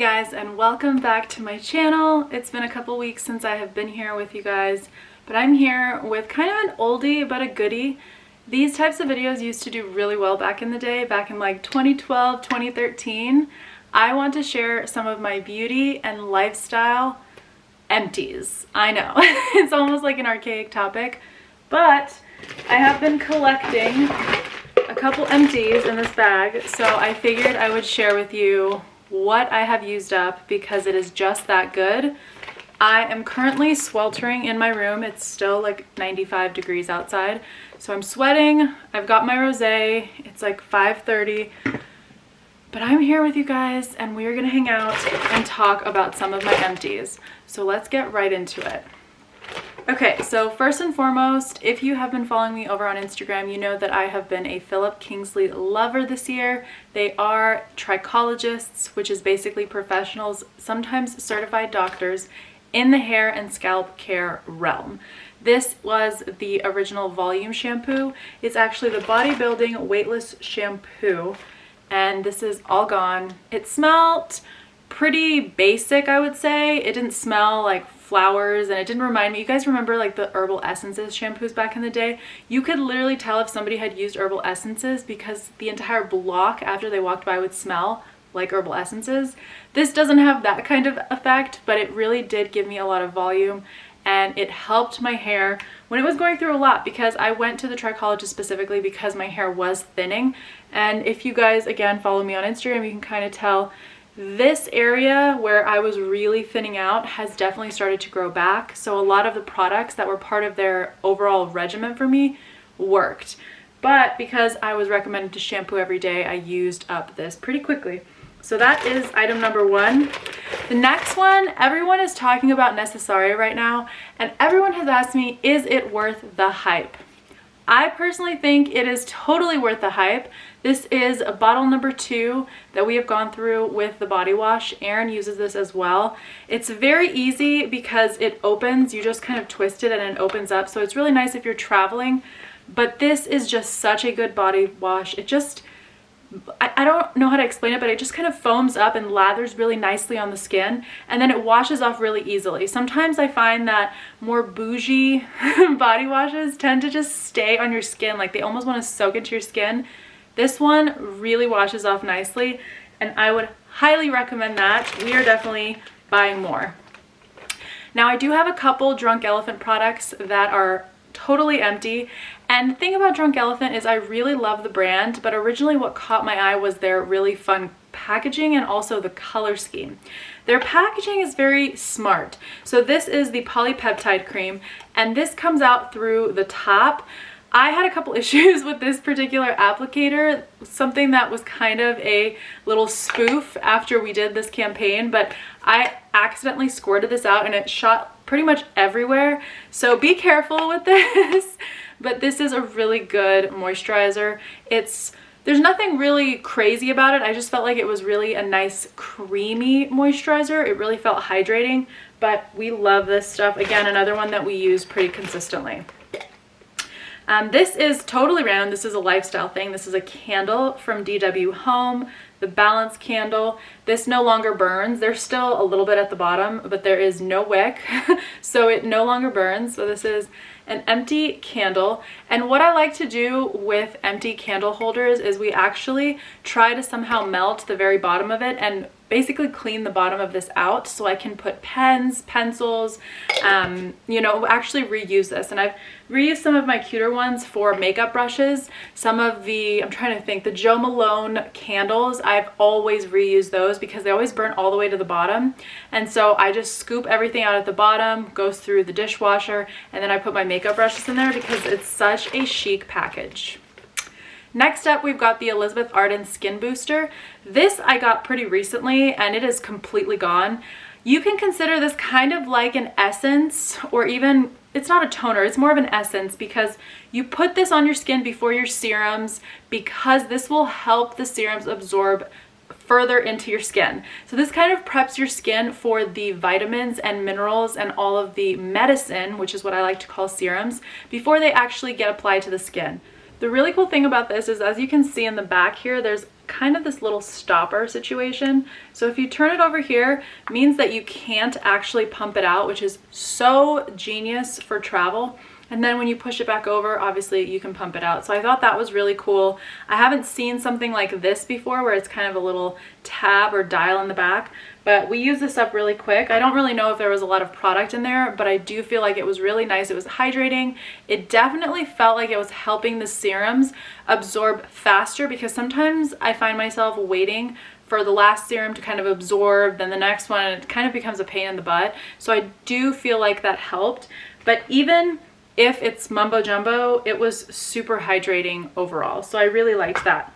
guys, and welcome back to my channel. It's been a couple weeks since I have been here with you guys, but I'm here with kind of an oldie but a goodie. These types of videos used to do really well back in the day, back in like 2012, 2013. I want to share some of my beauty and lifestyle empties. I know, it's almost like an archaic topic, but I have been collecting a couple empties in this bag, so I figured I would share with you what I have used up because it is just that good. I am currently sweltering in my room. It's still like 95 degrees outside, so I'm sweating. I've got my rosé. It's like 5:30, but I'm here with you guys and we're gonna hang out and talk about some of my empties. So let's get right into it. Okay, so first and foremost, if you have been following me over on Instagram, you know that I have been a Kingsley lover this year. They are trichologists, which is basically professionals, sometimes certified doctors, in the hair and scalp care realm. This was the original volume shampoo. It's actually the bodybuilding weightless shampoo, and this is all gone. It smelled pretty basic, I would say. It didn't smell like flowers, and it didn't remind me, you guys remember like the herbal essences shampoos back in the day? You could literally tell if somebody had used herbal essences because the entire block after they walked by would smell like herbal essences. This doesn't have that kind of effect, but it really did give me a lot of volume, and it helped my hair when it was going through a lot, because I went to the trichologist specifically because my hair was thinning. And if you guys again follow me on Instagram, you can kind of tell this area where I was really thinning out has definitely started to grow back. So a lot of the products that were part of their overall regimen for me worked. But because I was recommended to shampoo every day, I used up this pretty quickly. So that is item number one. The next one, everyone is talking about Necessary right now, and everyone has asked me, is it worth the hype? I personally think it is totally worth the hype. This is a bottle number 2 that we have gone through with the body wash. Aaron uses this as well. It's very easy because it opens. You just kind of twist it and it opens up. So it's really nice if you're traveling. But this is just such a good body wash. It just, I don't know how to explain it, but it just kind of foams up and lathers really nicely on the skin, and then it washes off really easily. Sometimes I find that more bougie body washes tend to just stay on your skin, like they almost want to soak into your skin. This one really washes off nicely, and I would highly recommend that. We are definitely buying more. Now I do have a couple Drunk Elephant products that are totally empty. And the thing about Drunk Elephant is I really love the brand, but originally what caught my eye was their really fun packaging and also the color scheme. Their packaging is very smart. So this is the polypeptide cream, and this comes out through the top. I had a couple issues with this particular applicator, something that was kind of a little spoof after we did this campaign, but I accidentally squirted this out and it shot pretty much everywhere. So be careful with this. But this is a really good moisturizer. There's nothing really crazy about it. I just felt like it was really a nice creamy moisturizer. It really felt hydrating, but we love this stuff. Again, another one that we use pretty consistently. This is totally random. This is a lifestyle thing. This is a candle from DW Home, the Balance candle. This no longer burns. There's still a little bit at the bottom, but there is no wick, so it no longer burns. So this is an empty candle, and what I like to do with empty candle holders is we actually try to somehow melt the very bottom of it and basically clean the bottom of this out so I can put pens, pencils, you know, actually reuse this. And I've reused some of my cuter ones for makeup brushes. Some of the, I'm trying to think, the Jo Malone candles, I've always reused those because they always burn all the way to the bottom. And so I just scoop everything out at the bottom, goes through the dishwasher, and then I put my makeup brushes in there because it's such a chic package. Next up, we've got the Elizabeth Arden Skin Booster. This I got pretty recently and it is completely gone. You can consider this kind of like an essence, or even, it's not a toner, it's more of an essence, because you put this on your skin before your serums because this will help the serums absorb further into your skin. So this kind of preps your skin for the vitamins and minerals and all of the medicine, which is what I like to call serums, before they actually get applied to the skin. The really cool thing about this is, as you can see in the back here, there's kind of this little stopper situation. So if you turn it over here, it means that you can't actually pump it out, which is so genius for travel. And then when you push it back over, obviously you can pump it out. So I thought that was really cool. I haven't seen something like this before where it's kind of a little tab or dial in the back, but we used this up really quick. I don't really know if there was a lot of product in there, but I do feel like it was really nice. It was hydrating. It definitely felt like it was helping the serums absorb faster, because sometimes I find myself waiting for the last serum to kind of absorb, then the next one, and it kind of becomes a pain in the butt. So I do feel like that helped. But even if it's mumbo jumbo, it was super hydrating overall. So I really liked that.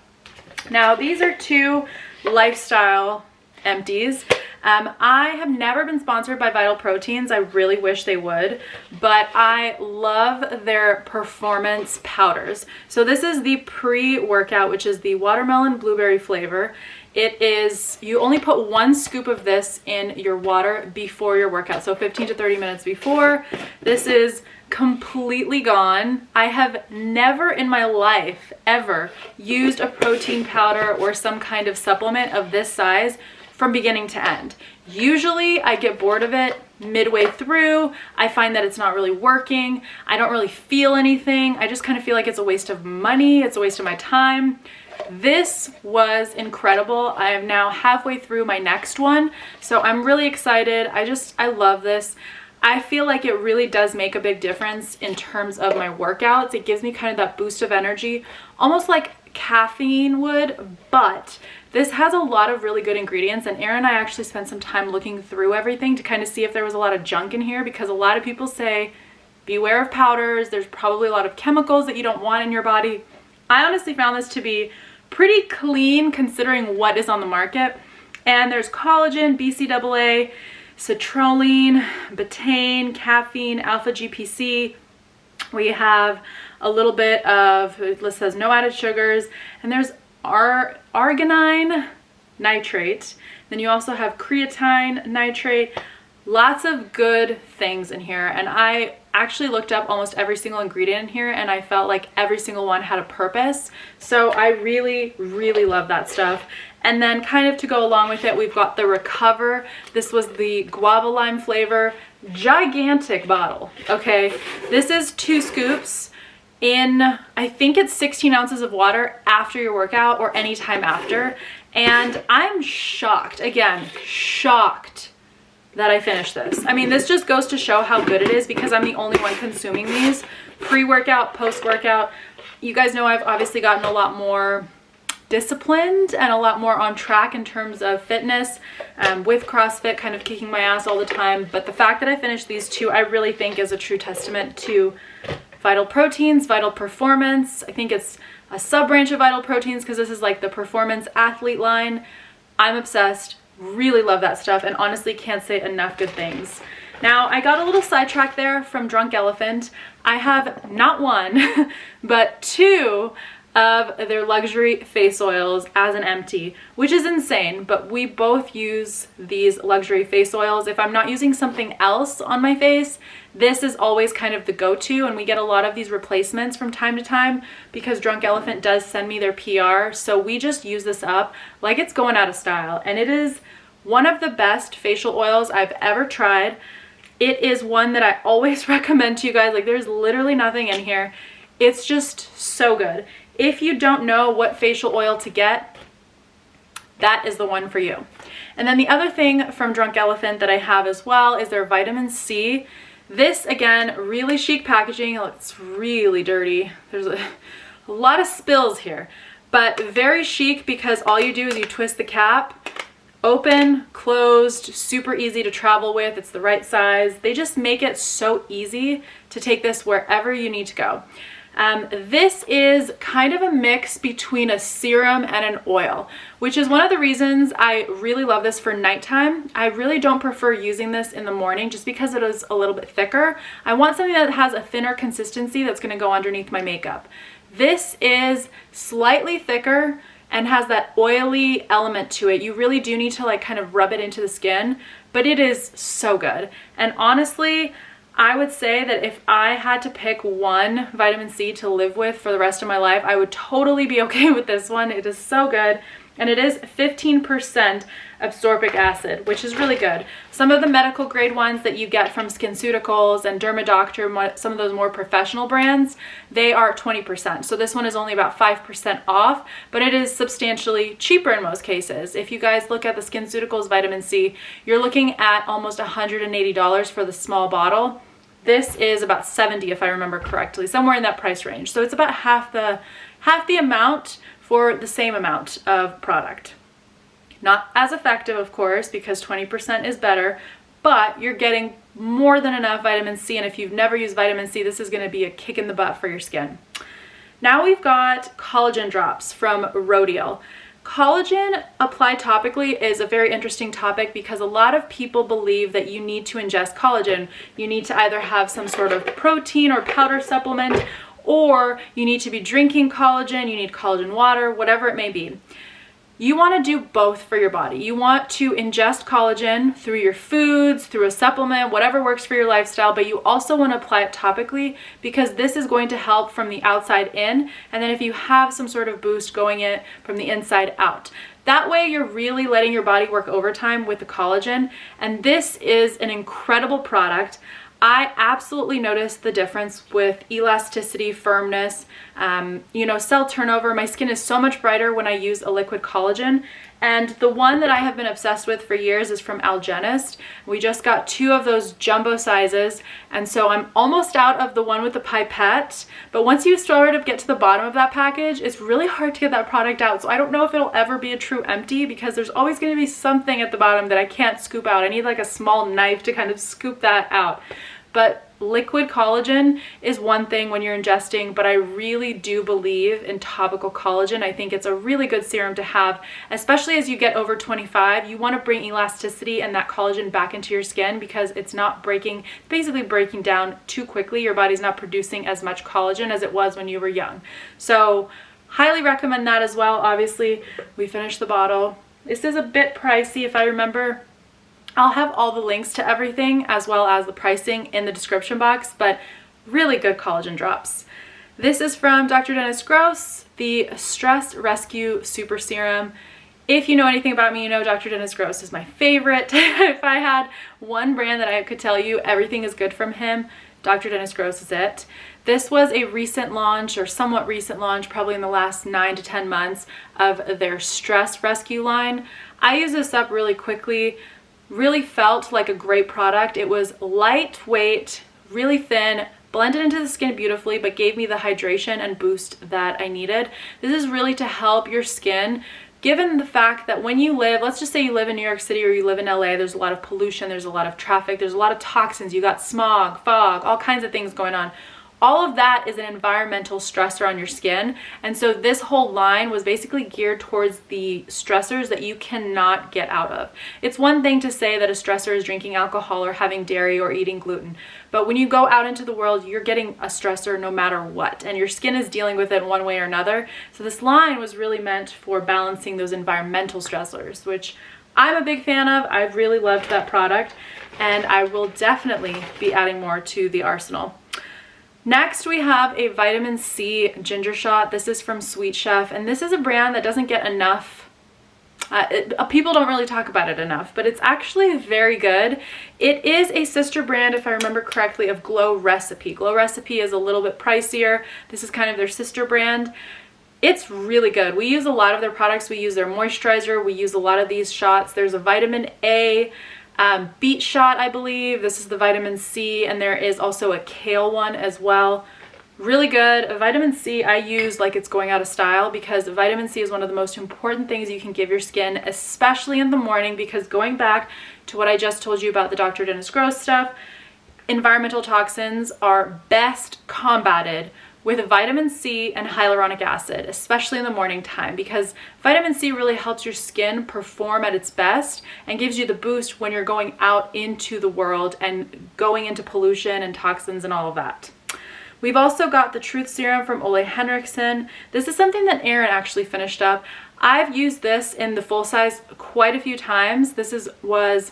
Now these are 2 Lifestyle Empties. I have never been sponsored by Vital Proteins. I really wish they would, but I love their performance powders. So this is the pre-workout, which is the watermelon blueberry flavor. It is, you only put 1 scoop of this in your water before your workout. So 15 to 30 minutes before. This is completely gone. I have never in my life ever used a protein powder or some kind of supplement of this size from beginning to end. Usually I get bored of it midway through. I find that it's not really working. I don't really feel anything. I just kind of feel like it's a waste of money. It's a waste of my time. This was incredible. I am now halfway through my next one, so I'm really excited. I love this. I feel like it really does make a big difference in terms of my workouts. It gives me kind of that boost of energy, almost like caffeine would, but this has a lot of really good ingredients, and Erin and I actually spent some time looking through everything to kind of see if there was a lot of junk in here, because a lot of people say beware of powders. There's probably a lot of chemicals that you don't want in your body. I honestly found this to be pretty clean considering what is on the market. And there's collagen, BCAA, citrulline, betaine, caffeine, alpha GPC. We have a little bit of, it says no added sugars, and there's arginine nitrate. Then you also have creatine nitrate. Lots of good things in here, and I actually looked up almost every single ingredient in here, and I felt like every single one had a purpose. So I really, really love that stuff. And then kind of to go along with it, we've got the Recover. This was the guava lime flavor, gigantic bottle. Okay, this is 2 scoops in, I think it's 16 ounces of water after your workout or anytime after. And I'm shocked, again, shocked that I finished this. I mean, this just goes to show how good it is, because I'm the only one consuming these pre-workout, post-workout. You guys know I've obviously gotten a lot more disciplined and a lot more on track in terms of fitness, with CrossFit kind of kicking my ass all the time. But the fact that I finished these 2, I really think is a true testament to Vital Proteins, Vital Performance. I think it's a sub-branch of Vital Proteins, because this is like the performance athlete line. I'm obsessed. Really love that stuff, and honestly can't say enough good things. Now, I got a little sidetracked there from Drunk Elephant. I have not 1, but 2 of their luxury face oils as an empty, which is insane, but we both use these luxury face oils. If I'm not using something else on my face, this is always kind of the go-to, and we get a lot of these replacements from time to time because Drunk Elephant does send me their PR, so we just use this up like it's going out of style, and it is one of the best facial oils I've ever tried. It is one that I always recommend to you guys. Like, there's literally nothing in here. It's just so good. If you don't know what facial oil to get, that is the one for you. And then the other thing from Drunk Elephant that I have as well is their vitamin C. This, again, really chic packaging. It's really dirty. There's a lot of spills here, but very chic, because all you do is you twist the cap, open, closed, super easy to travel with. It's the right size. They just make it so easy to take this wherever you need to go. This is kind of a mix between a serum and an oil, which is one of the reasons I really love this for nighttime. I really don't prefer using this in the morning just because it is a little bit thicker. I want something that has a thinner consistency that's going to go underneath my makeup. This is slightly thicker and has that oily element to it. You really do need to like kind of rub it into the skin, but it is so good. And honestly, I would say that if I had to pick one vitamin C to live with for the rest of my life, I would totally be okay with this one. It is so good. And it is 15% ascorbic acid, which is really good. Some of the medical grade ones that you get from SkinCeuticals and DermaDoctor, some of those more professional brands, they are 20%. So this one is only about 5% off, but it is substantially cheaper in most cases. If you guys look at the SkinCeuticals vitamin C, you're looking at almost $180 for the small bottle. This is about $70 if I remember correctly, somewhere in that price range. So it's about half the amount for the same amount of product. Not as effective, of course, because 20% is better, but you're getting more than enough vitamin C, and if you've never used vitamin C, this is going to be a kick in the butt for your skin. Now we've got collagen drops from Rodial. Collagen applied topically is a very interesting topic because a lot of people believe that you need to ingest collagen. You need to either have some sort of protein or powder supplement, or you need to be drinking collagen, you need collagen water, whatever it may be. You want to do both for your body. You want to ingest collagen through your foods, through a supplement, whatever works for your lifestyle, but you also want to apply it topically because this is going to help from the outside in, and then if you have some sort of boost going in from the inside out. That way you're really letting your body work overtime with the collagen, and this is an incredible product. I absolutely noticed the difference with elasticity, firmness, cell turnover. My skin is so much brighter when I use a liquid collagen. And the one that I have been obsessed with for years is from Algenist. We just got 2 of those jumbo sizes, and so I'm almost out of the one with the pipette. But once you sort of get to the bottom of that package, it's really hard to get that product out. So I don't know if it'll ever be a true empty because there's always going to be something at the bottom that I can't scoop out. I need like a small knife to kind of scoop that out. But liquid collagen is one thing when you're ingesting, but I really do believe in topical collagen. I think it's a really good serum to have, especially as you get over 25. You want to bring elasticity and that collagen back into your skin because it's not basically breaking down too quickly. Your body's not producing as much collagen as it was when you were young. So highly recommend that as well. Obviously, we finished the bottle. This is a bit pricey if I remember. I'll have all the links to everything as well as the pricing in the description box, but really good collagen drops. This is from Dr. Dennis Gross, the Stress Rescue Super Serum. If you know anything about me, you know Dr. Dennis Gross is my favorite. If I had one brand that I could tell you everything is good from him, Dr. Dennis Gross is it. This was a recent launch, or somewhat recent launch, probably in the last 9 to 10 months, of their Stress Rescue line. I used this up really quickly. Really felt like a great product. It was lightweight, really thin, blended into the skin beautifully, but gave me the hydration and boost that I needed. This is really to help your skin, given the fact that when you live, let's just say you live in New York City or you live in LA, there's a lot of pollution, there's a lot of traffic, there's a lot of toxins, you got smog, fog, all kinds of things going on. All of that is an environmental stressor on your skin, and so this whole line was basically geared towards the stressors that you cannot get out of. It's one thing to say that a stressor is drinking alcohol or having dairy or eating gluten, but when you go out into the world, you're getting a stressor no matter what, and your skin is dealing with it one way or another. So this line was really meant for balancing those environmental stressors, which I'm a big fan of. I've really loved that product, and I will definitely be adding more to the arsenal. Next, we have a vitamin C ginger shot. This is from Sweet Chef, and this is a brand that doesn't get enough, people don't really talk about it enough, but it's actually very good. It is a sister brand, if I remember correctly, of Glow Recipe. Glow Recipe is a little bit pricier. This is kind of their sister brand. It's really good. We use a lot of their products. We use their moisturizer. We use a lot of these shots. There's a vitamin A beet shot, I believe. This is the vitamin C, and there is also a kale one as well. Really good. Vitamin C I use like it's going out of style because vitamin C is one of the most important things you can give your skin, especially in the morning, because going back to what I just told you about the Dr. Dennis Gross stuff, environmental toxins are best combated with vitamin C and hyaluronic acid, especially in the morning time, because vitamin C really helps your skin perform at its best and gives you the boost when you're going out into the world and going into pollution and toxins and all of that. We've also got the Truth Serum from Ole Henriksen. This is something that Erin actually finished up. I've used this in the full size quite a few times. This was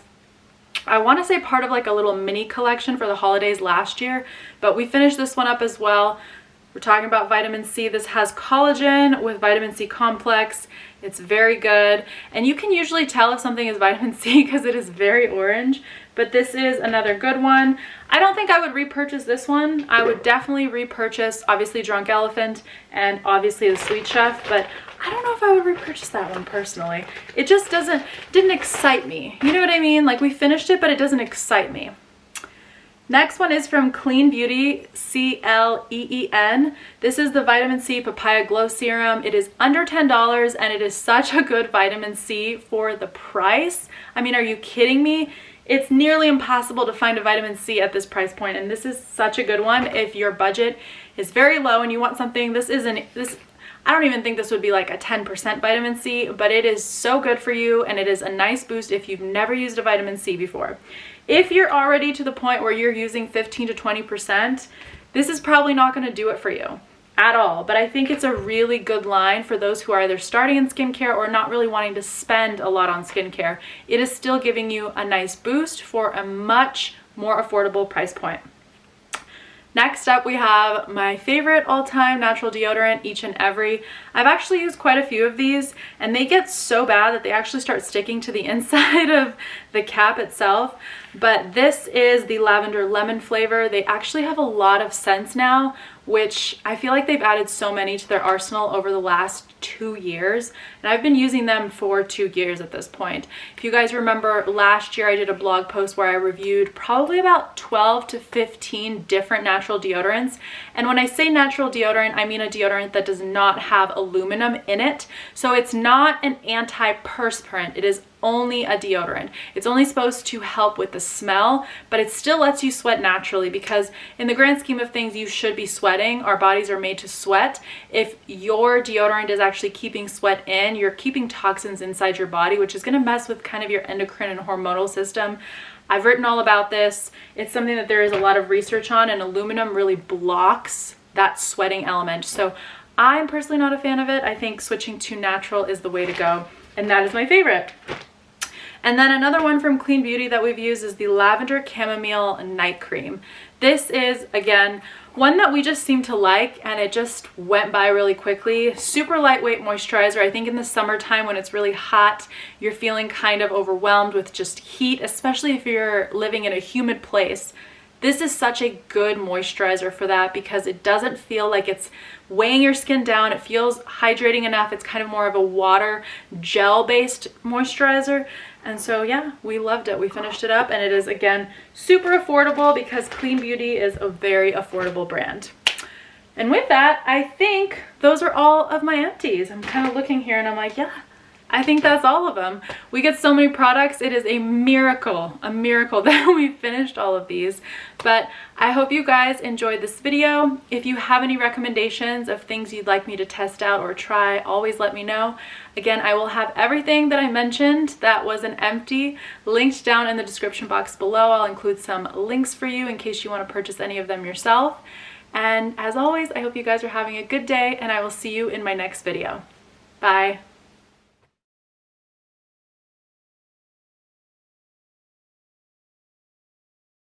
I want to say part of like a little mini collection for the holidays last year, but we finished this one up as well. We're talking about vitamin C. This has collagen with vitamin C complex. It's very good. And you can usually tell if something is vitamin C because it is very orange, but this is another good one. I don't think I would repurchase this one. I would definitely repurchase, obviously, Drunk Elephant and obviously the Sweet Chef, but I don't know if I would repurchase that one personally. It just didn't excite me. You know what I mean? Like, we finished it, but it doesn't excite me. Next one is from Clean Beauty, CLEEN. This is the Vitamin C Papaya Glow Serum. It is under $10 and it is such a good vitamin C for the price. I mean, are you kidding me? It's nearly impossible to find a vitamin C at this price point, and this is such a good one if your budget is very low and you want something. I don't even think this would be like a 10% vitamin C, but it is so good for you, and it is a nice boost if you've never used a vitamin C before. If you're already to the point where you're using 15 to 20%, this is probably not going to do it for you at all. But I think it's a really good line for those who are either starting in skincare or not really wanting to spend a lot on skincare. It is still giving you a nice boost for a much more affordable price point. Next up, we have my favorite all-time natural deodorant, Each and Every. I've actually used quite a few of these, and they get so bad that they actually start sticking to the inside of the cap itself. But this is the lavender lemon flavor. They actually have a lot of scents now, which I feel like they've added so many to their arsenal over the last 2 years. And I've been using them for 2 years at this point. If you guys remember, last year I did a blog post where I reviewed probably about 12 to 15 different natural deodorants. And when I say natural deodorant, I mean a deodorant that does not have aluminum in it. So it's not an antiperspirant. It is only a deodorant. It's only supposed to help with the smell, but it still lets you sweat naturally, because in the grand scheme of things, you should be sweating. Our bodies are made to sweat. If your deodorant is actually keeping sweat in, you're keeping toxins inside your body, which is going to mess with kind of your endocrine and hormonal system. I've written all about this. It's something that there is a lot of research on, and aluminum really blocks that sweating element. So I'm personally not a fan of it. I think switching to natural is the way to go, and that is my favorite. And then another one from Clean Beauty that we've used is the Lavender Chamomile Night Cream. This is, again, one that we just seem to like, and it just went by really quickly. Super lightweight moisturizer. I think in the summertime when it's really hot, you're feeling kind of overwhelmed with just heat, especially if you're living in a humid place. This is such a good moisturizer for that, because it doesn't feel like it's weighing your skin down. It feels hydrating enough. It's kind of more of a water gel-based moisturizer. And so yeah, we loved it. We finished it up, and it is, again, super affordable because Clean Beauty is a very affordable brand. And with that, I think those are all of my empties. I'm kind of looking here and I'm like, yeah, I think that's all of them. We get so many products. It is a miracle that we finished all of these. But I hope you guys enjoyed this video. If you have any recommendations of things you'd like me to test out or try, always let me know. Again, I will have everything that I mentioned that was an empty linked down in the description box below. I'll include some links for you in case you want to purchase any of them yourself. And as always, I hope you guys are having a good day, and I will see you in my next video. Bye.